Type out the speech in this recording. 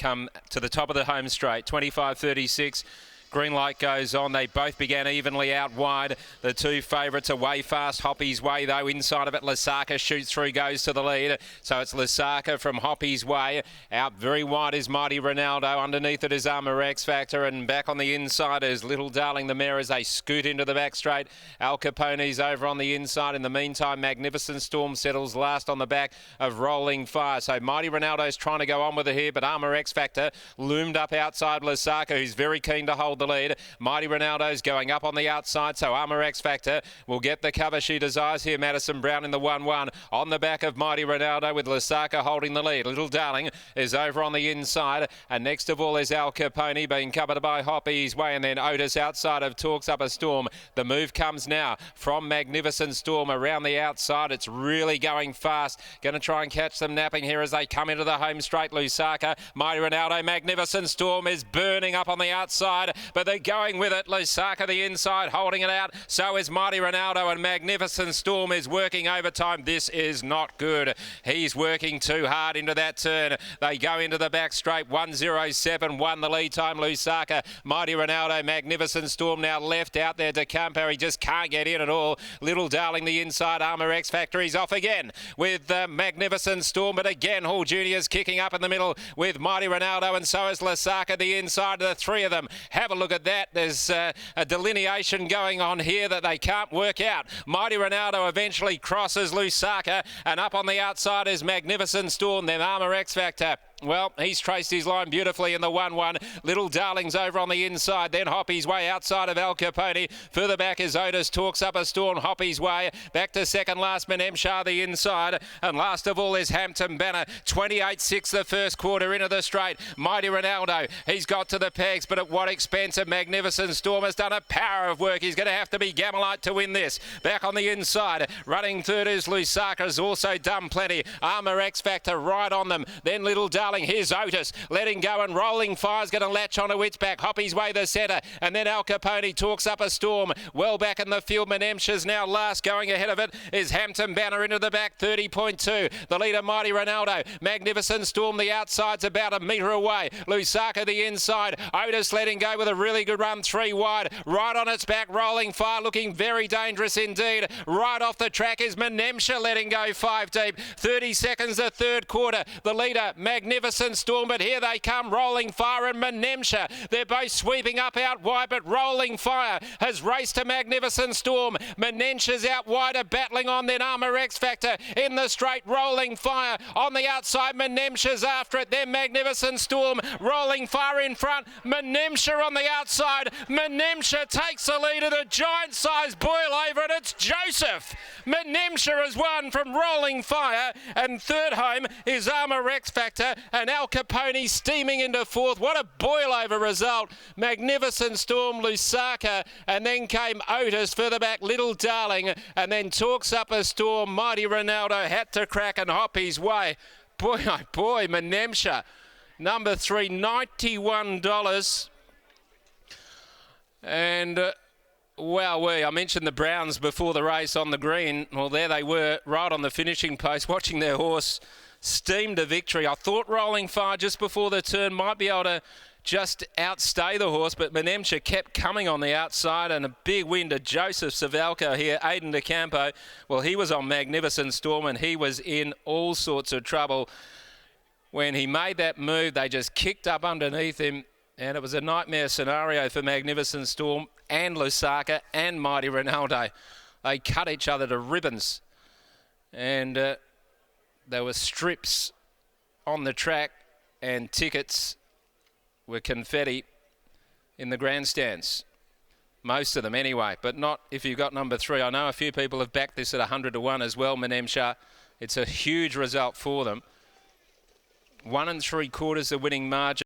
come to the top of the home straight. 25.36. Green light goes on. They both began evenly out wide. The two favourites away fast. Hoppy's Way, though, inside of it. Lusaka shoots through, goes to the lead. So it's Lusaka from Hoppy's Way. Out very wide is Mighty Ronaldo. Underneath it is Armour X Factor. And back on the inside is Little Darling the Mare as they scoot into the back straight. Al Capone's over on the inside. In the meantime, Magnificent Storm settles last on the back of Rolling Fire. So Mighty Ronaldo's trying to go on with it here, but Armour X Factor loomed up outside Lusaka, who's very keen to hold the lead. Mighty Ronaldo's going up on the outside, so Armour X Factor will get the cover she desires here. Madison Brown in the 1-1 on the back of Mighty Ronaldo with Lusaka holding the lead. Little Darling is over on the inside, and next of all is Al Capone being covered by Hoppy's Way, and then Otis outside of Talks Up a Storm. The move comes now from Magnificent Storm around the outside. It's really going fast. Going to try and catch them napping here as they come into the home straight. Lusaka, Mighty Ronaldo, Magnificent Storm is burning up on the outside, but they're going with it. Lusaka the inside holding it out. So is Mighty Ronaldo, and Magnificent Storm is working overtime. This is not good. He's working too hard into that turn. They go into the back straight. 1:07.1 the lead time. Lusaka, Mighty Ronaldo, Magnificent Storm now left out there. De Campo, he just can't get in at all. Little Darling the inside. Armour X Factor, he's off again with Magnificent Storm, but again Hall Junior's kicking up in the middle with Mighty Ronaldo, and so is Lusaka the inside. The three of them, have a look at that. There's a delineation going on here that they can't work out. Mighty Ronaldo eventually crosses Lusaka, and up on the outside is Magnificent Storm, then Armour X Factor. Well, he's traced his line beautifully in the 1-1. Little Darling's over on the inside. Then Hoppy's Way outside of Al Capone. Further back is Otis. Talks Up a Storm. Hoppy's Way. Back to second last, Menemsha the inside. And last of all is Hampton Banner. 28.6 the first quarter into the straight. Mighty Ronaldo. He's got to the pegs, but at what expense? A Magnificent Storm has done a power of work. He's going to have to be Gamelite to win this. Back on the inside. Running third is Lusaka. Has also done plenty. Armour X Factor right on them. Then Little Darling. Here's Otis letting go, and Rolling Fire's going to latch onto its back. Hoppy's Way the centre, and then Al Capone Talks Up a Storm. Well back in the field. Menemsha's now last. Going ahead of it is Hampton Banner into the back. 30.2. The leader Mighty Ronaldo. Magnificent Storm the outside's about a metre away. Lusaka the inside. Otis letting go with a really good run. 3 wide. Right on its back. Rolling Fire looking very dangerous indeed. Right off the track is Menemsha letting go 5 deep. 30 seconds the third quarter. The leader Magnificent Storm, but here they come, Rolling Fire and Menemsha. They're both sweeping up out wide, but Rolling Fire has raced to Magnificent Storm. Menemsha's out wider, battling on, then Armour X Factor in the straight. Rolling Fire on the outside, Menemsha's after it, then Magnificent Storm. Rolling Fire in front, Menemsha on the outside. Menemsha takes the lead at a giant-sized boil over, and it's Joseph. Menemsha has won from Rolling Fire, and third home is Armour X Factor, and Al Capone steaming into fourth. What a boil-over result. Magnificent Storm, Lusaka, and then came Otis. Further back, Little Darling, and then Talks Up a Storm. Mighty Ronaldo had to crack and Hoppy's Way. Boy, oh boy, Menemsha. Number 3, $91. And... I mentioned the Browns before the race on the green. Well, there they were, right on the finishing post, watching their horse steam to victory. I thought Rolling Fire just before the turn might be able to just outstay the horse, but Menemsha kept coming on the outside, and a big win to Joseph Savalka here. Aidan De Campo, well, he was on Magnificent Storm, and he was in all sorts of trouble. When he made that move, they just kicked up underneath him, and it was a nightmare scenario for Magnificent Storm and Lusaka and Mighty Ronaldo. They cut each other to ribbons, and there were strips on the track, and tickets were confetti in the grandstands. Most of them anyway, but not if you've got number 3. I know a few people have backed this at 100 to 1 as well, Menemsha. It's a huge result for them. 1 3/4 the winning margin.